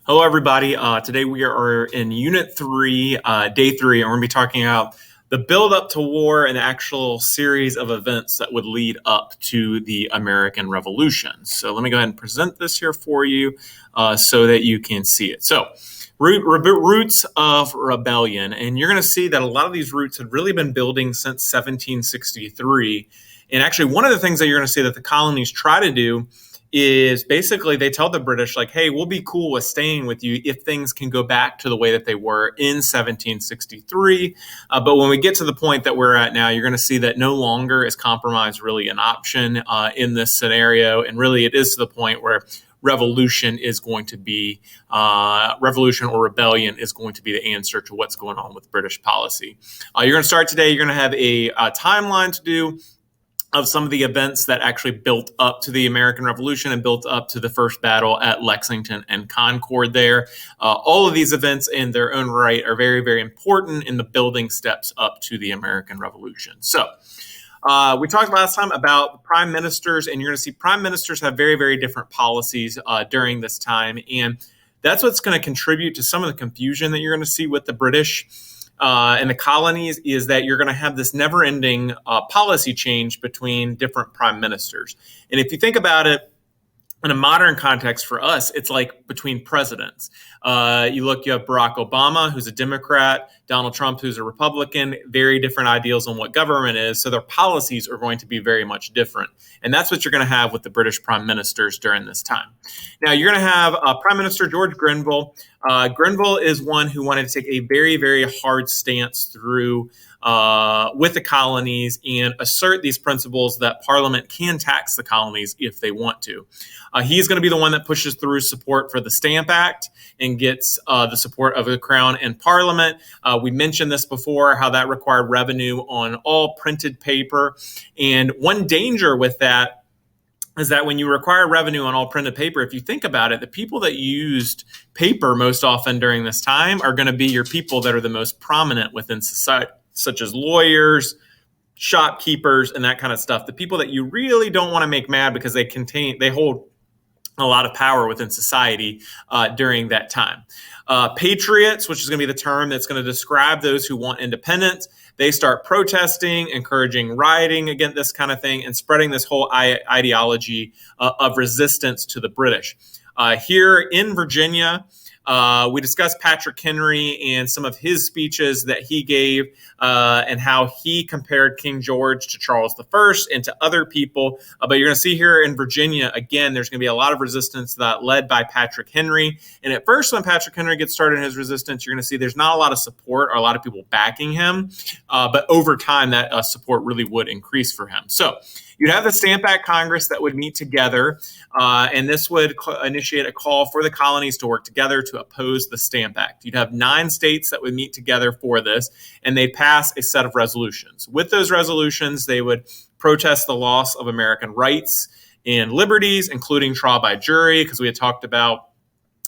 Hello, everybody. Today we are in Unit 3, Day 3, and we're going to be talking about the build-up to war and the actual series of events that would lead up to the American Revolution. So let me go ahead and present this here for you so that you can see it. So roots of rebellion, and you're going to see that a lot of these roots had really been building since 1763. And actually, one of the things that you're going to see that the colonies try to do is basically they tell the British, like, hey, we'll be cool with staying with you if things can go back to the way that they were in 1763. But when we get to the point that we're at now, you're going to see that no longer is compromise really an option in this scenario. And really, it is to the point where revolution or rebellion is going to be the answer to what's going on with British policy. You're going to start today. You're going to have a timeline to do of some of the events that actually built up to the American Revolution and built up to the first battle at Lexington and Concord there. All of these events in their own right are very, very important in the building steps up to the American Revolution. So we talked last time about prime ministers, and you're going to see prime ministers have very, very different policies during this time. And that's what's going to contribute to some of the confusion that you're going to see with the British and the colonies, is that you're going to have this never-ending policy change between different prime ministers. And if you think about it, in a modern context for us, it's like between presidents. You have Barack Obama, who's a Democrat, Donald Trump, who's a Republican, very different ideals on what government is. So their policies are going to be very much different. And that's what you're going to have with the British prime ministers during this time. Now, you're going to have Prime Minister George Grenville. Grenville is one who wanted to take a very, very hard stance through with the colonies and assert these principles that Parliament can tax the colonies if they want to. He's going to be the one that pushes through support for the Stamp Act and gets the support of the Crown and Parliament. We mentioned this before, how that required revenue on all printed paper. And one danger with that is that when you require revenue on all printed paper, if you think about it, the people that used paper most often during this time are going to be your people that are the most prominent within society, such as lawyers, shopkeepers, and that kind of stuff. The people that you really don't want to make mad because they hold a lot of power within society during that time. Patriots, which is going to be the term that's going to describe those who want independence, they start protesting, encouraging rioting against this kind of thing, and spreading this whole ideology of resistance to the British. Here in Virginia, we discussed Patrick Henry and some of his speeches that he gave and how he compared King George to Charles I and to other people. But you're going to see here in Virginia, again, there's going to be a lot of resistance that led by Patrick Henry. And at first, when Patrick Henry gets started in his resistance, you're going to see there's not a lot of support or a lot of people backing him. But over time, that support really would increase for him. So you'd have the Stamp Act Congress that would meet together, and this would initiate a call for the colonies to work together to oppose the Stamp Act. You'd have 9 states that would meet together for this, and they'd pass a set of resolutions. With those resolutions, they would protest the loss of American rights and liberties, including trial by jury, because we had talked about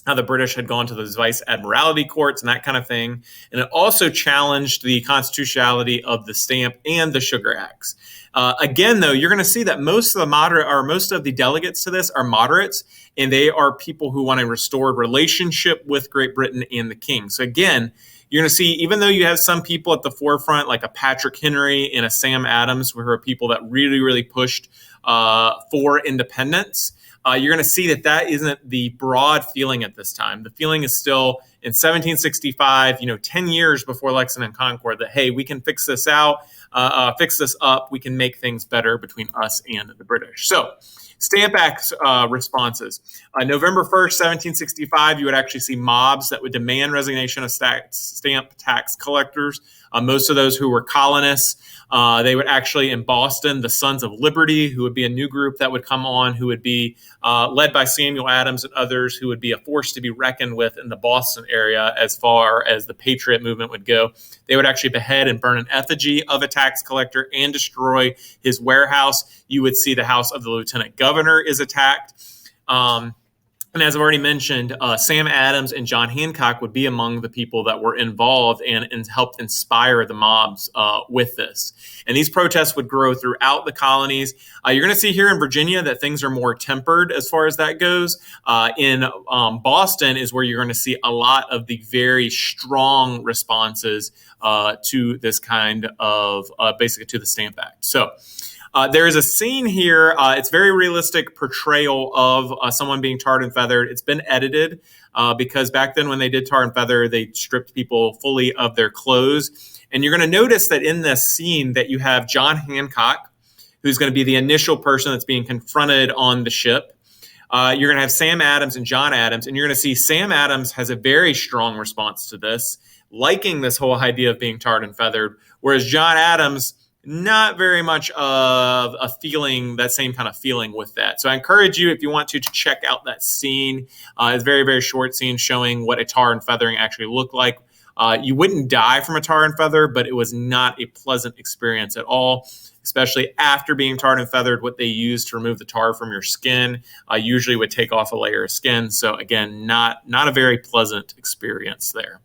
how the British had gone to those vice admiralty courts and that kind of thing. And it also challenged the constitutionality of the Stamp and the Sugar Acts. Again, though, you're going to see that most of the delegates to this are moderates, and they are people who want a restored relationship with Great Britain and the King. So again, you're going to see, even though you have some people at the forefront, like a Patrick Henry and a Sam Adams, who are people that really, really pushed for independence, you're going to see that isn't the broad feeling at this time. The feeling is still in 1765, 10 years before Lexington and Concord, that, hey, we can fix this fix this up. We can make things better between us and the British. So Stamp Act responses. November 1st, 1765, you would actually see mobs that would demand resignation of stamp tax collectors. Most of those who were colonists. They would actually, in Boston, the Sons of Liberty, who would be a new group that would come on, who would be led by Samuel Adams and others, who would be a force to be reckoned with in the Boston area as far as the Patriot movement would go. They would actually behead and burn an effigy of a tax collector and destroy his warehouse. You would see the house of the lieutenant governor is attacked. And as I've already mentioned, Sam Adams and John Hancock would be among the people that were involved and helped inspire the mobs with this. And these protests would grow throughout the colonies. You're going to see here in Virginia that things are more tempered as far as that goes. In Boston is where you're going to see a lot of the very strong responses to this kind of basically to the Stamp Act. So there is a scene here. It's very realistic portrayal of someone being tarred and feathered. It's been edited because back then when they did tar and feather, they stripped people fully of their clothes. And you're going to notice that in this scene that you have John Hancock, who's going to be the initial person that's being confronted on the ship. You're going to have Sam Adams and John Adams, and you're going to see Sam Adams has a very strong response to this, liking this whole idea of being tarred and feathered, whereas John Adams, not very much of a feeling, that same kind of feeling with that. So I encourage you, if you want to check out that scene. It's a very, very short scene showing what a tar and feathering actually looked like. You wouldn't die from a tar and feather, but it was not a pleasant experience at all, especially after being tarred and feathered. What they use to remove the tar from your skin usually would take off a layer of skin. So again, not a very pleasant experience there.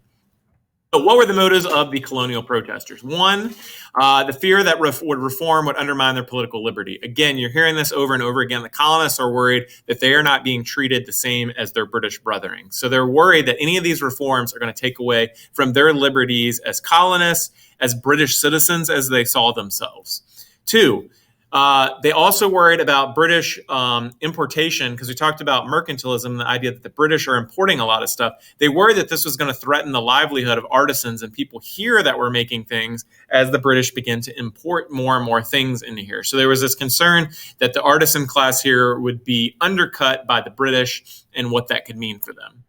So what were the motives of the colonial protesters? One, the fear that reform would undermine their political liberty. Again, you're hearing this over and over again. The colonists are worried that they are not being treated the same as their British brethren. So they're worried that any of these reforms are going to take away from their liberties as colonists, as British citizens, as they saw themselves. Two, they also worried about British importation, because we talked about mercantilism, the idea that the British are importing a lot of stuff. They worried that this was going to threaten the livelihood of artisans and people here that were making things as the British began to import more and more things into here. So there was this concern that the artisan class here would be undercut by the British and what that could mean for them.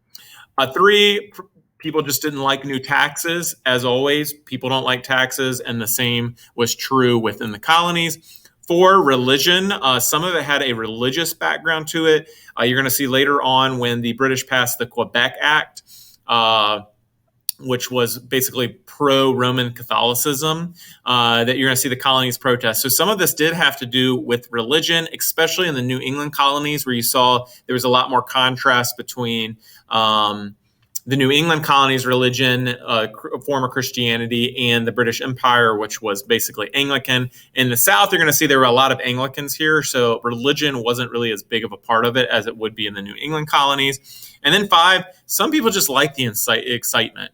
Three, people just didn't like new taxes. As always, people don't like taxes, and the same was true within the colonies. For religion, some of it had a religious background to it. You're going to see later on when the British passed the Quebec Act, which was basically pro-Roman Catholicism, that you're going to see the colonies protest. So some of this did have to do with religion, especially in the New England colonies, where you saw there was a lot more contrast between the New England colonies' religion, form of Christianity, and the British Empire, which was basically Anglican. In the South, you're going to see there were a lot of Anglicans here, so religion wasn't really as big of a part of it as it would be in the New England colonies. And then five, some people just like the excitement.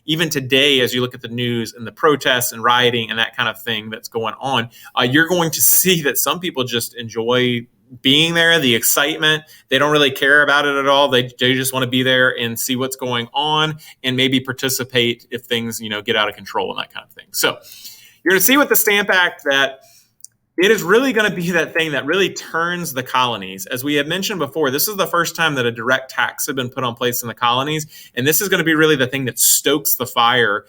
Even today, as you look at the news and the protests and rioting and that kind of thing that's going on, you're going to see that some people just enjoy being there, the excitement. They don't really care about it at all. They just want to be there and see what's going on and maybe participate if things, get out of control and that kind of thing. So you're going to see with the Stamp Act that it is really going to be that thing that really turns the colonies. As we had mentioned before, this is the first time that a direct tax had been put on place in the colonies. And this is going to be really the thing that stokes the fire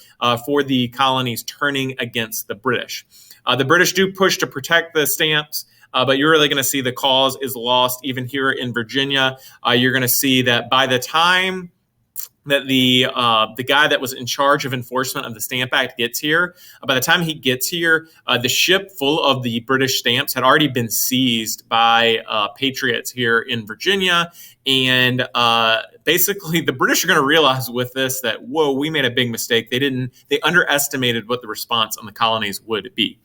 for the colonies turning against the British. The British do push to protect the stamps. But you're really going to see the cause is lost even here in Virginia. You're going to see that by the time that the guy that was in charge of enforcement of the Stamp Act gets here, by the time he gets here, the ship full of the British stamps had already been seized by patriots here in Virginia. And basically, the British are going to realize with this that, whoa, we made a big mistake. They underestimated what the response on the colonies would be.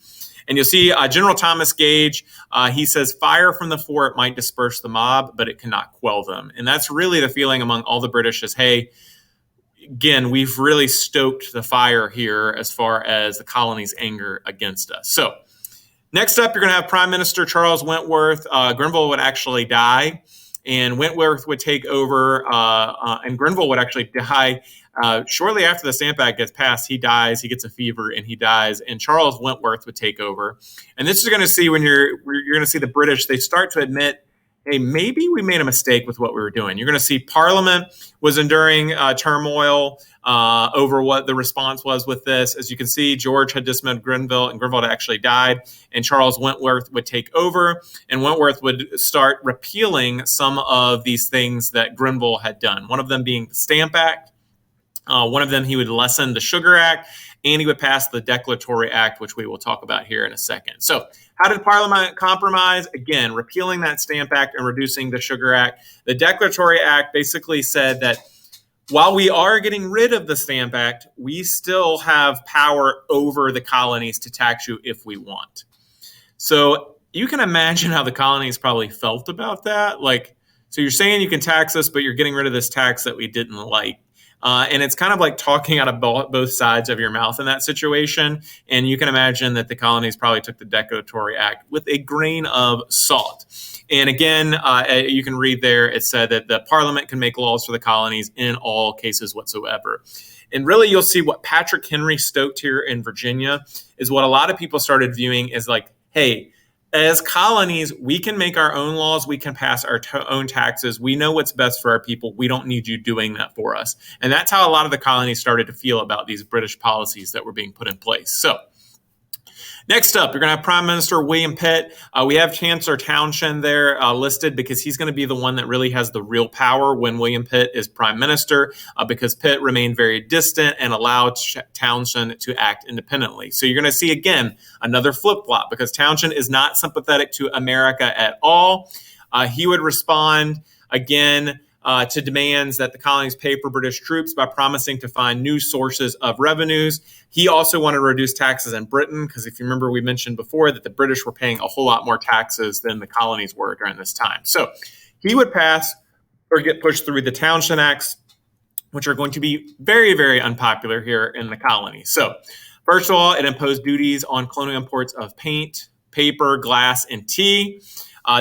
And you'll see General Thomas Gage, he says, fire from the fort might disperse the mob, but it cannot quell them. And that's really the feeling among all the British is, hey, again, we've really stoked the fire here as far as the colony's anger against us. So next up, you're going to have Prime Minister Charles Wentworth. Grenville would actually die, and Wentworth would take over, and Grenville would actually die. Shortly after the Stamp Act gets passed, he dies, he gets a fever, and he dies, and Charles Wentworth would take over. And this is going to see when you're going to see the British, they start to admit, hey, maybe we made a mistake with what we were doing. You're going to see Parliament was enduring turmoil over what the response was with this. As you can see, George had dismissed Grenville, and Grenville had actually died, and Charles Wentworth would take over, and Wentworth would start repealing some of these things that Grenville had done, one of them being the Stamp Act. One of them, he would lessen the Sugar Act, and he would pass the Declaratory Act, which we will talk about here in a second. So How did Parliament compromise? Again, repealing that Stamp Act and reducing the Sugar Act. The Declaratory Act basically said that while we are getting rid of the Stamp Act, we still have power over the colonies to tax you if we want. So you can imagine how the colonies probably felt about that. Like, so you're saying you can tax us, but you're getting rid of this tax that we didn't like. And it's kind of like talking out of both sides of your mouth in that situation. And you can imagine that the colonies probably took the Declaratory Act with a grain of salt. And again, you can read there, it said that the Parliament can make laws for the colonies in all cases whatsoever. And really, you'll see what Patrick Henry stoked here in Virginia is what a lot of people started viewing as like, hey, as colonies, we can make our own laws. We can pass our own taxes. We know what's best for our people. We don't need you doing that for us. And that's how a lot of the colonies started to feel about these British policies that were being put in place. So next up, you're going to have Prime Minister William Pitt. We have Chancellor Townshend there listed because he's going to be the one that really has the real power when William Pitt is Prime Minister, because Pitt remained very distant and allowed Townshend to act independently. So you're going to see, again, another flip-flop because Townshend is not sympathetic to America at all. He would respond, again, to demands that the colonies pay for British troops by promising to find new sources of revenues. He also wanted to reduce taxes in Britain because if you remember, we mentioned before that the British were paying a whole lot more taxes than the colonies were during this time. So he would pass or get pushed through the Townshend Acts, which are going to be very, very unpopular here in the colonies. So first of all, it imposed duties on colonial imports of paint, paper, glass, and tea.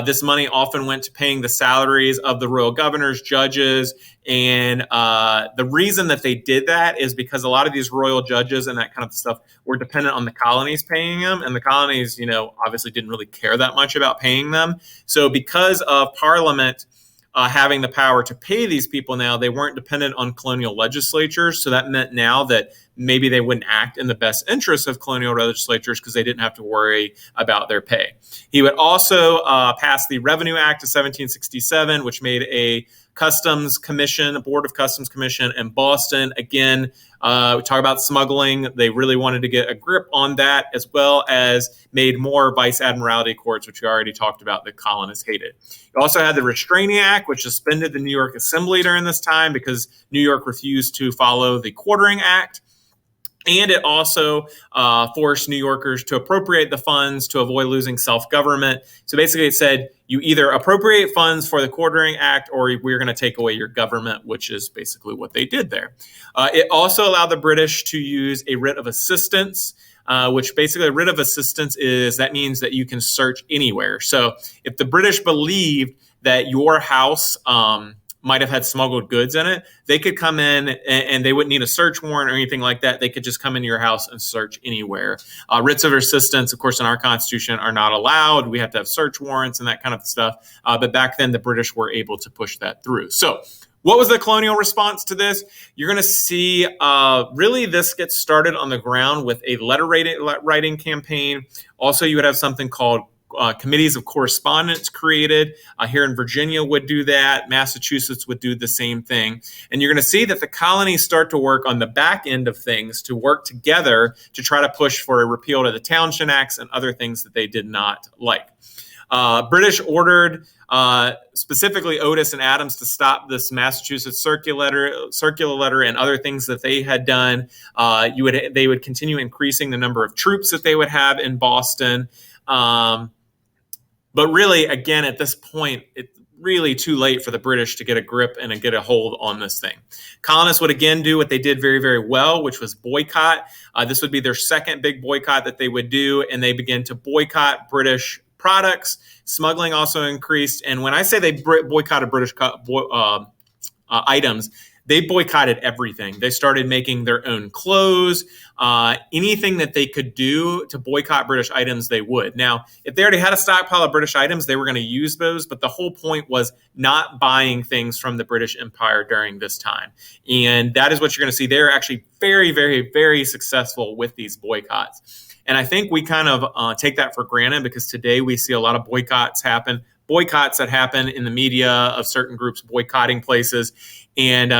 This money often went to paying the salaries of the royal governors, judges, and the reason that they did that is because a lot of these royal judges and that kind of stuff were dependent on the colonies paying them, and the colonies, obviously didn't really care that much about paying them. So because of Parliament having the power to pay these people now, they weren't dependent on colonial legislatures. So that meant now that maybe they wouldn't act in the best interests of colonial legislatures because they didn't have to worry about their pay. He would also pass the Revenue Act of 1767, which made a Customs Commission, a Board of Customs Commission in Boston. Again, we talk about smuggling. They really wanted to get a grip on that, as well as made more vice admiralty courts, which we already talked about that colonists hated. You also had the Restraining Act, which suspended the New York Assembly during this time because New York refused to follow the Quartering Act. And it also forced New Yorkers to appropriate the funds to avoid losing self-government. So basically it said, you either appropriate funds for the Quartering Act or we're going to take away your government, which is basically what they did there. It also allowed the British to use a writ of assistance, which basically a writ of assistance that means that you can search anywhere. So if the British believed that your house might have had smuggled goods in it, they could come in and they wouldn't need a search warrant or anything like that. They could just come into your house and search anywhere. Writs of assistance, of course, in our Constitution are not allowed. We have to have search warrants and that kind of stuff. But back then, the British were able to push that through. So what was the colonial response to this? You're going to see really this gets started on the ground with a letter writing campaign. Also, you would have something called committees of correspondence created. Here in Virginia would do that. Massachusetts would do the same thing. And you're going to see that the colonies start to work on the back end of things to work together to try to push for a repeal to the Townshend Acts and other things that they did not like. British ordered specifically Otis and Adams to stop this Massachusetts circular letter and other things that they had done. They would continue increasing the number of troops that they would have in Boston. But really, again, at this point, it's really too late for the British to get a grip and get a hold on this thing. Colonists would again do what they did very, very well, which was boycott. This would be their second big boycott that they would do, and they began to boycott British products. Smuggling also increased. And when I say they boycotted British items, they boycotted everything. They started making their own clothes. Anything that they could do to boycott British items, they would. Now, if they already had a stockpile of British items, they were going to use those. But the whole point was not buying things from the British Empire during this time. And that is what you're going to see. They're actually very, very, very successful with these boycotts. And I think we kind of take that for granted because today we see a lot of boycotts that happen in the media of certain groups boycotting places. And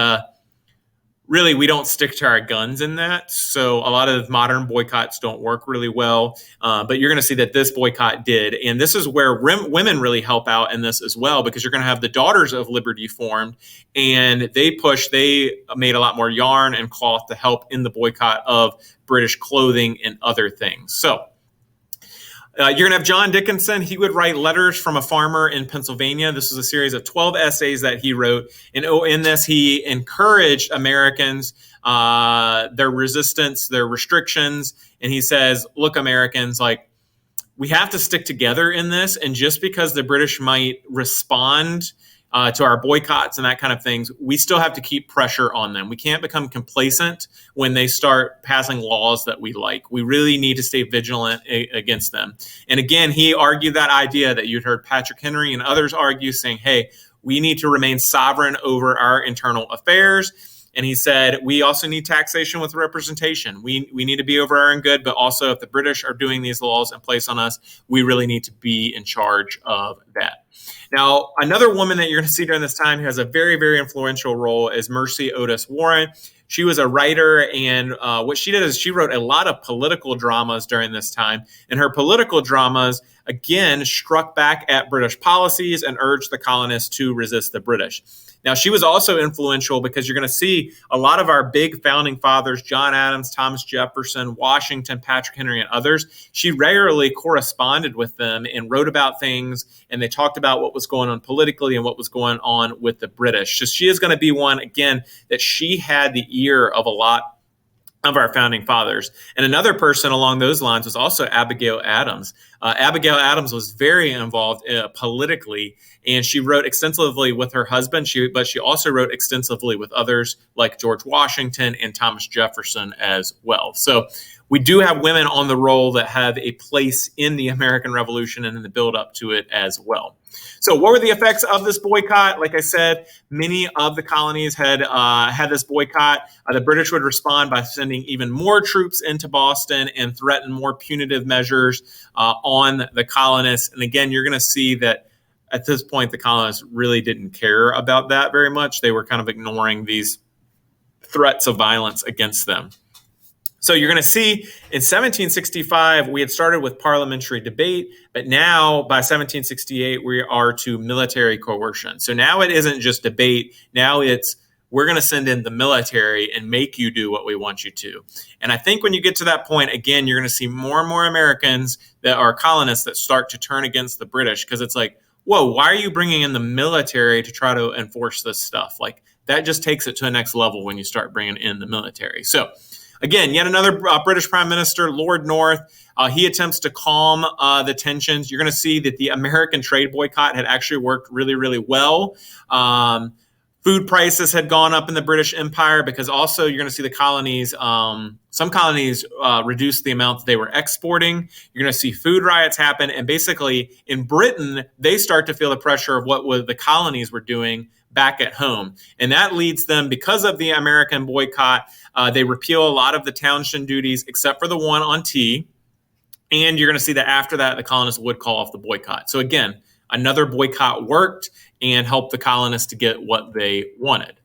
really, we don't stick to our guns in that. So a lot of modern boycotts don't work really well. But you're going to see that this boycott did. And this is where women really help out in this as well, because you're going to have the Daughters of Liberty formed, and they made a lot more yarn and cloth to help in the boycott of British clothing and other things. So you're going to have John Dickinson. He would write Letters from a Farmer in Pennsylvania. This is a series of 12 essays that he wrote. And in this, he encouraged Americans, their resistance, their restrictions. And he says, look, Americans, like, we have to stick together in this. And just because the British might respond to our boycotts and that kind of things, we still have to keep pressure on them. We can't become complacent when they start passing laws that we like. We really need to stay vigilant against them. And again, he argued that idea that you'd heard Patrick Henry and others argue, saying, hey, we need to remain sovereign over our internal affairs. And he said, we also need taxation with representation. We need to be over our own good, but also if the British are doing these laws in place on us, we really need to be in charge of that. Now, another woman that you're going to see during this time who has a very, very influential role is Mercy Otis Warren. She was a writer, and what she did is she wrote a lot of political dramas during this time. And her political dramas, again, struck back at British policies and urged the colonists to resist the British. Now, she was also influential because you're going to see a lot of our big founding fathers, John Adams, Thomas Jefferson, Washington, Patrick Henry, and others. She regularly corresponded with them and wrote about things, and they talked about what was going on politically and what was going on with the British. So she is going to be one, again, that she had the ear of a lot of our founding fathers. And another person along those lines was also Abigail Adams. Abigail Adams was very involved politically, and she wrote extensively with her husband, but she also wrote extensively with others like George Washington and Thomas Jefferson as well. So we do have women on the roll that have a place in the American Revolution and in the build up to it as well. So what were the effects of this boycott? Like I said, many of the colonies had this boycott. The British would respond by sending even more troops into Boston and threaten more punitive measures on the colonists. And again, you're going to see that at this point, the colonists really didn't care about that very much. They were kind of ignoring these threats of violence against them. So you're going to see in 1765, we had started with parliamentary debate, but now by 1768, we are to military coercion. So now it isn't just debate. Now it's, we're going to send in the military and make you do what we want you to. And I think when you get to that point, again, you're going to see more and more Americans that are colonists that start to turn against the British, because it's like, whoa, why are you bringing in the military to try to enforce this stuff? Like, that just takes it to a next level when you start bringing in the military. So again, yet another British Prime Minister, Lord North, he attempts to calm the tensions. You're going to see that the American trade boycott had actually worked really, really well. Food prices had gone up in the British Empire because also you're going to see the colonies, some colonies reduced the amount that they were exporting. You're going to see food riots happen. And basically in Britain, they start to feel the pressure of what the colonies were doing back at home. And that leads them, because of the American boycott, they repeal a lot of the townshend duties except for the one on tea. And you're going to see that after that, the colonists would call off the boycott. So again, another boycott worked and helped the colonists to get what they wanted.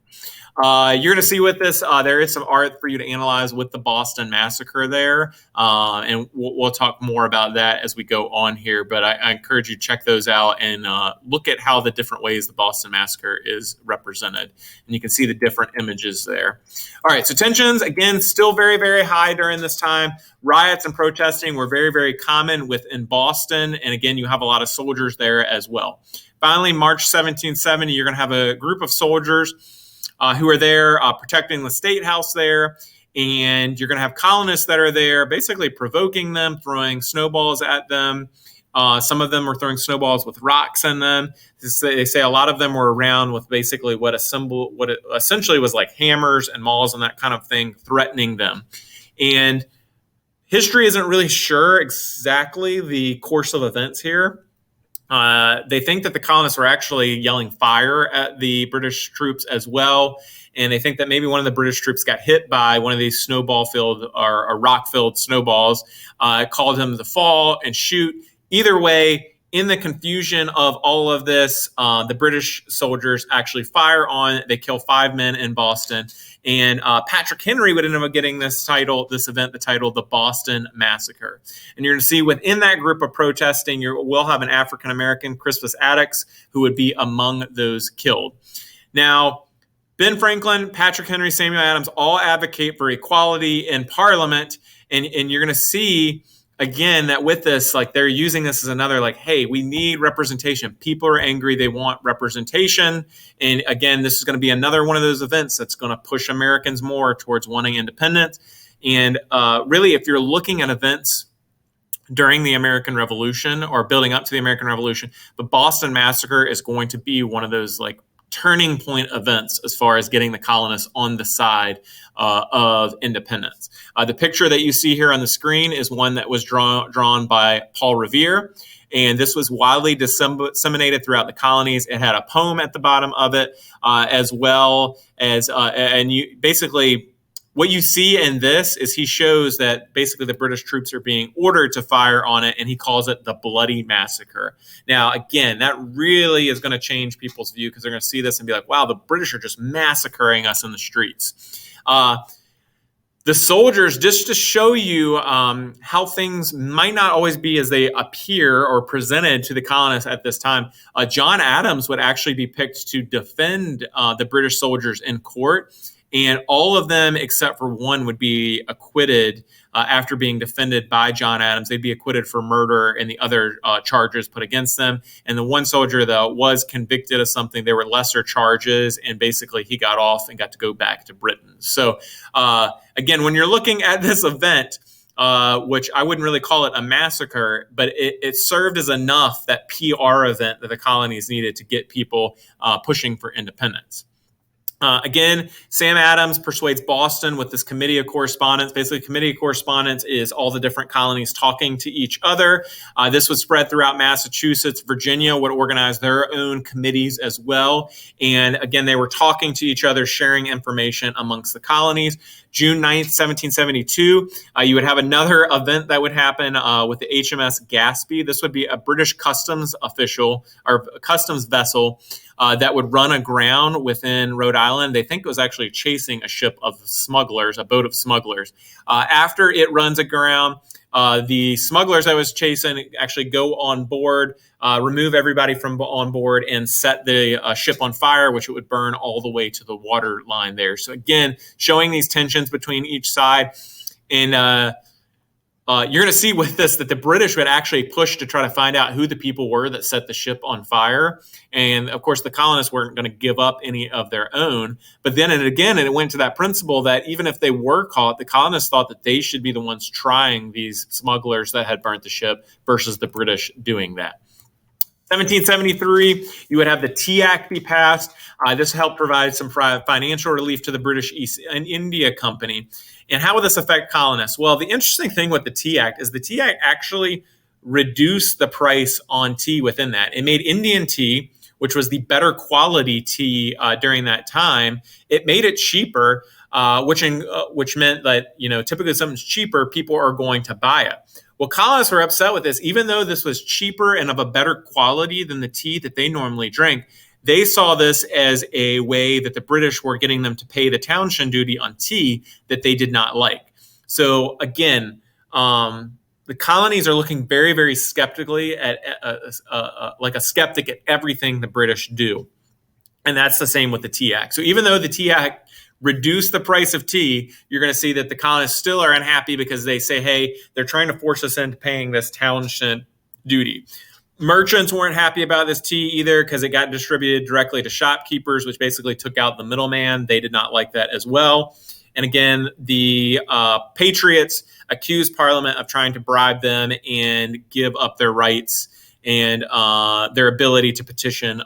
You're going to see with this, there is some art for you to analyze with the Boston Massacre there. And we'll talk more about that as we go on here. But I encourage you to check those out and look at how the different ways the Boston Massacre is represented. And you can see the different images there. All right, so tensions, again, still very, very high during this time. Riots and protesting were very, very common within Boston. And again, you have a lot of soldiers there as well. Finally, March 1770, you're going to have a group of soldiers who are there protecting the State House there. And you're going to have colonists that are there basically provoking them, throwing snowballs at them. Some of them were throwing snowballs with rocks in them. They say a lot of them were around with basically what it essentially was like hammers and mauls and that kind of thing, threatening them. And history isn't really sure exactly the course of events here. They think that the colonists were actually yelling fire at the British troops as well. And they think that maybe one of the British troops got hit by one of these snowball-filled or rock-filled snowballs, called him to fall and shoot. Either way, in the confusion of all of this, the British soldiers actually fire on. They kill 5 men in Boston, and Patrick Henry would end up getting this event, the title, the Boston Massacre. And you're going to see within that group of protesting, we'll have an African American, Crispus Attucks, who would be among those killed. Now, Ben Franklin, Patrick Henry, Samuel Adams all advocate for equality in Parliament, and you're going to see again that with this, like, they're using this as another, like, hey, we need representation. People are angry, they want representation, and again, this is going to be another one of those events that's going to push Americans more towards wanting independence. And really, if you're looking at events during the American Revolution or building up to the American Revolution, the Boston Massacre is going to be one of those, like, turning point events as far as getting the colonists on the side of independence. The picture that you see here on the screen is one that was drawn by Paul Revere, and this was widely disseminated throughout the colonies. It had a poem at the bottom of it, as well as, and you basically, what you see in this is he shows that basically the British troops are being ordered to fire on it, and he calls it the Bloody Massacre. Now, again, that really is going to change people's view, because they're going to see this and be like, wow, the British are just massacring us in the streets. The soldiers, just to show you how things might not always be as they appear or presented to the colonists at this time, John Adams would actually be picked to defend the British soldiers in court. And all of them, except for one, would be acquitted after being defended by John Adams. They'd be acquitted for murder and the other charges put against them. And the one soldier that was convicted of something, there were lesser charges, and basically he got off and got to go back to Britain. So again, when you're looking at this event, which I wouldn't really call it a massacre, but it served as enough, that PR event that the colonies needed to get people pushing for independence. Again, Sam Adams persuades Boston with this committee of correspondence. Basically, committee of correspondence is all the different colonies talking to each other. This was spread throughout Massachusetts. Virginia would organize their own committees as well. And again, they were talking to each other, sharing information amongst the colonies. June 9th, 1772, you would have another event that would happen with the HMS Gaspee. This would be a British customs official or customs vessel that would run aground within Rhode Island. They think it was actually chasing a ship of smugglers, a boat of smugglers. After it runs aground, the smugglers that was chasing actually go on board, remove everybody from on board, and set the ship on fire, which it would burn all the way to the water line there. So again, showing these tensions between each side. And you're going to see with this that the British would actually push to try to find out who the people were that set the ship on fire. And of course, the colonists weren't going to give up any of their own. But then and again, it went to that principle that even if they were caught, the colonists thought that they should be the ones trying these smugglers that had burnt the ship versus the British doing that. 1773, you would have the Tea Act be passed. This helped provide some financial relief to the British East India Company. And how would this affect colonists? Well, the interesting thing with the Tea Act is the Tea Act actually reduced the price on tea within that. It made Indian tea, which was the better quality tea during that time, it made it cheaper, which meant that, typically something's cheaper, people are going to buy it. Well, colonists were upset with this. Even though this was cheaper and of a better quality than the tea that they normally drink, they saw this as a way that the British were getting them to pay the townshend duty on tea that they did not like. So again, the colonies are looking very, very skeptically at like a skeptic at everything the British do. And that's the same with the Tea Act. So even though the Tea Act reduce the price of tea, you're going to see that the colonists still are unhappy because they say, hey, they're trying to force us into paying this townshend duty. Merchants weren't happy about this tea either because it got distributed directly to shopkeepers, which basically took out the middleman. They did not like that as well. And again, the Patriots accused Parliament of trying to bribe them and give up their rights and their ability to petition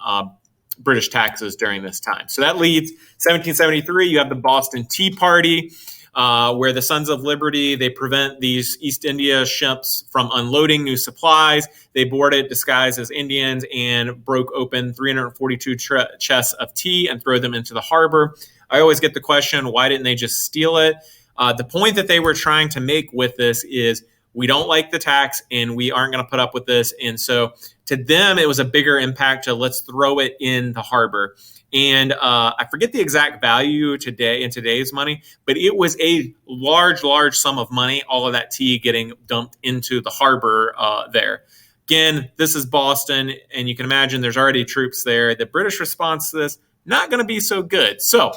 British taxes during this time. So that leads 1773, you have the Boston Tea Party, where the Sons of Liberty, they prevent these East India ships from unloading new supplies. They boarded disguised as Indians and broke open 342 chests of tea and throw them into the harbor. I always get the question, why didn't they just steal it? The point that they were trying to make with this is, we don't like the tax and we aren't going to put up with this. And so to them, it was a bigger impact to let's throw it in the harbor. And I forget the exact value today in today's money, but it was a large, large sum of money, all of that tea getting dumped into the harbor there. Again, this is Boston, and you can imagine there's already troops there. The British response to this, not going to be so good. So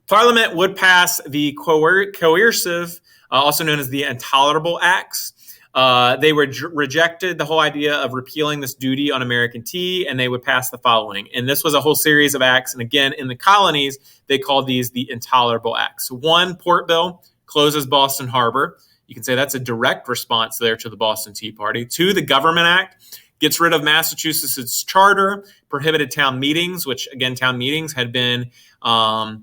Parliament would pass the coercive, also known as the Intolerable Acts. They rejected the whole idea of repealing this duty on American tea, and they would pass the following. And this was a whole series of acts. And again, in the colonies, they called these the Intolerable Acts. One, Port Bill closes Boston Harbor. You can say that's a direct response there to the Boston Tea Party. Two, the Government Act gets rid of Massachusetts' charter, prohibited town meetings, which, again, town meetings had been a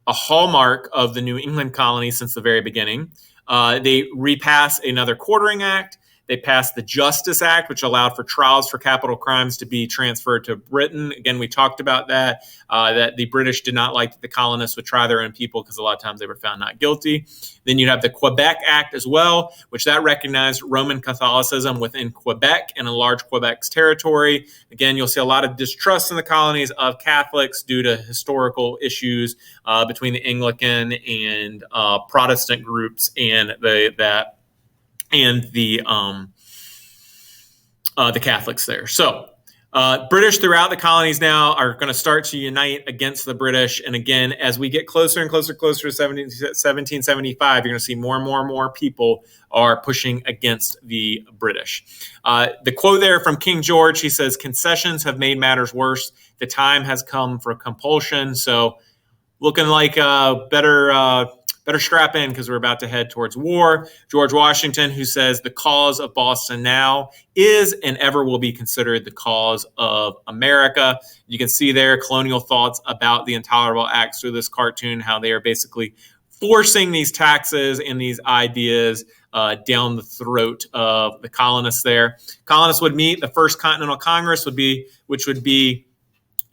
hallmark of the New England colony since the very beginning. They repass another quartering act. They passed the Justice Act, which allowed for trials for capital crimes to be transferred to Britain. Again, we talked about that the British did not like that the colonists would try their own people because a lot of times they were found not guilty. Then you have the Quebec Act as well, which that recognized Roman Catholicism within Quebec and enlarged Quebec's territory. Again, you'll see a lot of distrust in the colonies of Catholics due to historical issues between the Anglican and Protestant groups and the Catholics there. So British throughout the colonies now are going to start to unite against the British. And again, as we get closer and closer to 1775, you're going to see more and more people are pushing against the British. The quote there from King George, he says, "Concessions have made matters worse. The time has come for compulsion." So looking like better strap in because we're about to head towards war. George Washington, who says the cause of Boston now is and ever will be considered the cause of America. You can see there colonial thoughts about the Intolerable Acts through this cartoon, how they are basically forcing these taxes and these ideas down the throat of the colonists there. Colonists would meet. The First Continental Congress which would be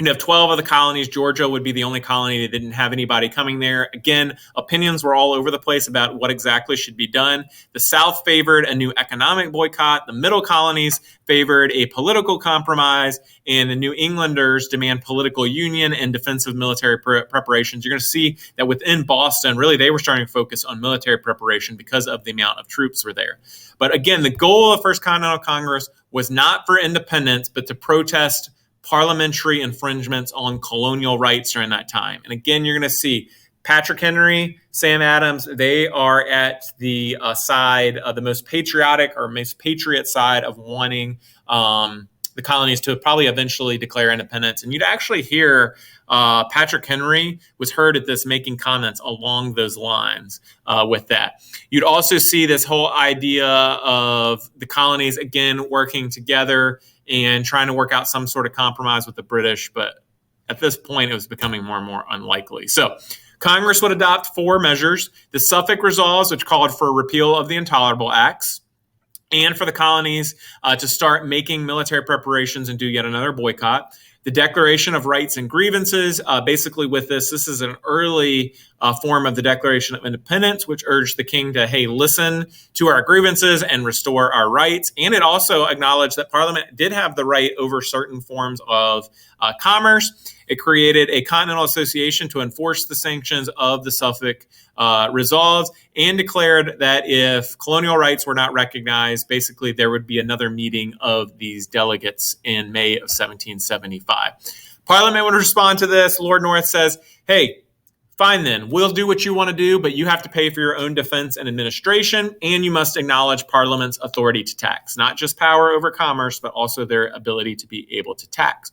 you'd have 12 of the colonies. Georgia would be the only colony that didn't have anybody coming there. Again, opinions were all over the place about what exactly should be done. The South favored a new economic boycott. The middle colonies favored a political compromise. And the New Englanders demand political union and defensive military preparations. You're going to see that within Boston, really, they were starting to focus on military preparation because of the amount of troops were there. But again, the goal of the First Continental Congress was not for independence, but to protest parliamentary infringements on colonial rights during that time. And again, you're going to see Patrick Henry, Sam Adams, they are at the side of the most patriotic or most patriot side of wanting the colonies to probably eventually declare independence. And you'd actually hear Patrick Henry was heard at this making comments along those lines with that. You'd also see this whole idea of the colonies, again, working together and trying to work out some sort of compromise with the British. But at this point, it was becoming more and more unlikely. So Congress would adopt 4 measures: the Suffolk Resolves, which called for a repeal of the Intolerable Acts, and for the colonies to start making military preparations and do yet another boycott. The Declaration of Rights and Grievances, basically with this is an early form of the Declaration of Independence, which urged the king to, hey, listen to our grievances and restore our rights. And it also acknowledged that Parliament did have the right over certain forms of commerce. It created a Continental Association to enforce the sanctions of the Suffolk Resolves, and declared that if colonial rights were not recognized, basically there would be another meeting of these delegates in May of 1775. Parliament would respond to this. Lord North says, hey, fine then, we'll do what you want to do, but you have to pay for your own defense and administration, and you must acknowledge Parliament's authority to tax, not just power over commerce, but also their ability to be able to tax.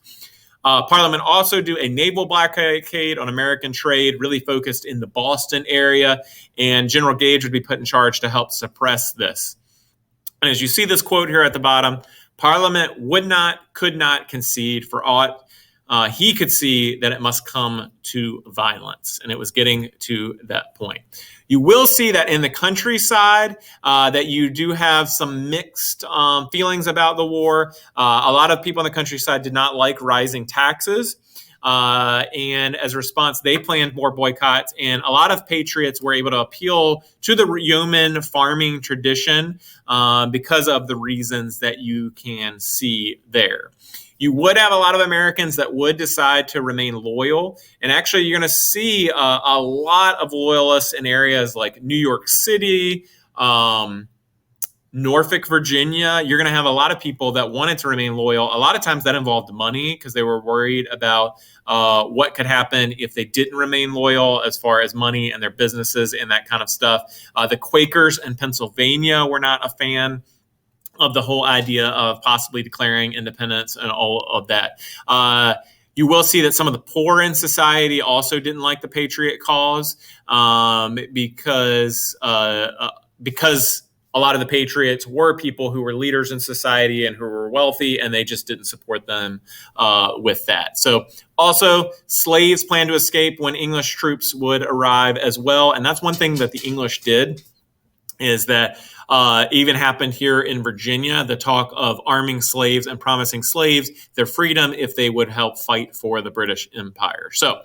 Parliament also do a naval blockade on American trade, really focused in the Boston area, and General Gage would be put in charge to help suppress this. And as you see this quote here at the bottom, Parliament could not concede for aught. He could see that it must come to violence, and it was getting to that point. You will see that in the countryside that you do have some mixed feelings about the war. A lot of people in the countryside did not like rising taxes. And as a response, they planned more boycotts. And a lot of patriots were able to appeal to the yeoman farming tradition because of the reasons that you can see there. You would have a lot of Americans that would decide to remain loyal. And actually, you're going to see a lot of loyalists in areas like New York City, Norfolk, Virginia. You're going to have a lot of people that wanted to remain loyal. A lot of times that involved money because they were worried about what could happen if they didn't remain loyal as far as money and their businesses and that kind of stuff. The Quakers in Pennsylvania were not a fan of the whole idea of possibly declaring independence and all of that. You will see that some of the poor in society also didn't like the Patriot cause because a lot of the patriots were people who were leaders in society and who were wealthy, and they just didn't support them with that. So also, slaves planned to escape when English troops would arrive as well. And that's one thing that the English did, is that even happened here in Virginia, the talk of arming slaves and promising slaves their freedom if they would help fight for the British Empire. So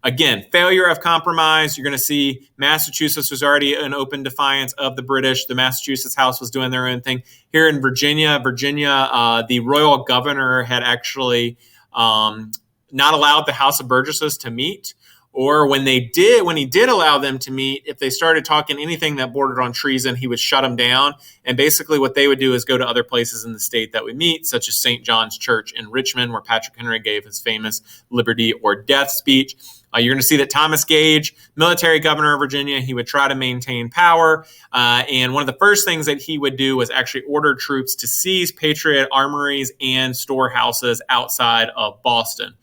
again, failure of compromise. You're going to see Massachusetts was already in open defiance of the British. The Massachusetts House was doing their own thing. Here in Virginia, the royal governor had actually not allowed the House of Burgesses to meet. Or when he did allow them to meet, if they started talking anything that bordered on treason, he would shut them down. And basically what they would do is go to other places in the state that would meet, such as St. John's Church in Richmond, where Patrick Henry gave his famous liberty or death speech. You're going to see that Thomas Gage, military governor of Virginia, he would try to maintain power. And one of the first things that he would do was actually order troops to seize Patriot armories and storehouses outside of Boston.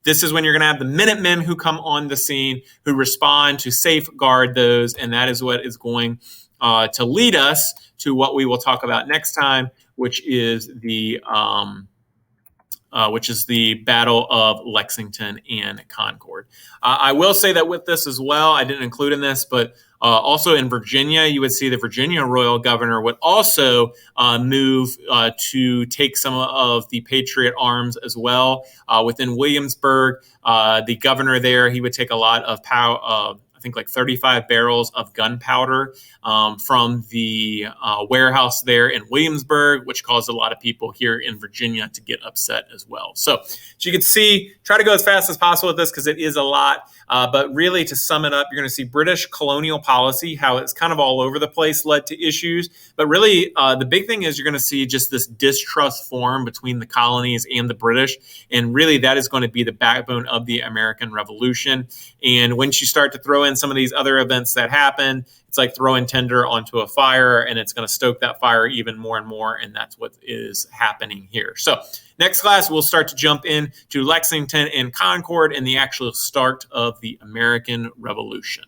This is when you're going to have the Minutemen who come on the scene, who respond to safeguard those. And that is what is going to lead us to what we will talk about next time, which is the Battle of Lexington and Concord. I will say that with this as well, I didn't include in this, but also in Virginia, you would see the Virginia royal governor would also move to take some of the Patriot arms as well. Within Williamsburg, the governor there, he would take a lot of power. I think like 35 barrels of gunpowder from the warehouse there in Williamsburg, which caused a lot of people here in Virginia to get upset as well. So as you can see, try to go as fast as possible with this because it is a lot. But really, to sum it up, you're going to see British colonial policy, how it's kind of all over the place, led to issues. But really, the big thing is you're going to see just this distrust form between the colonies and the British. And really, that is going to be the backbone of the American Revolution. And once you start to throw in some of these other events that happen, it's like throwing tinder onto a fire, and it's going to stoke that fire even more and more. And that's what is happening here. So next class, we'll start to jump into Lexington and Concord and the actual start of the American Revolution.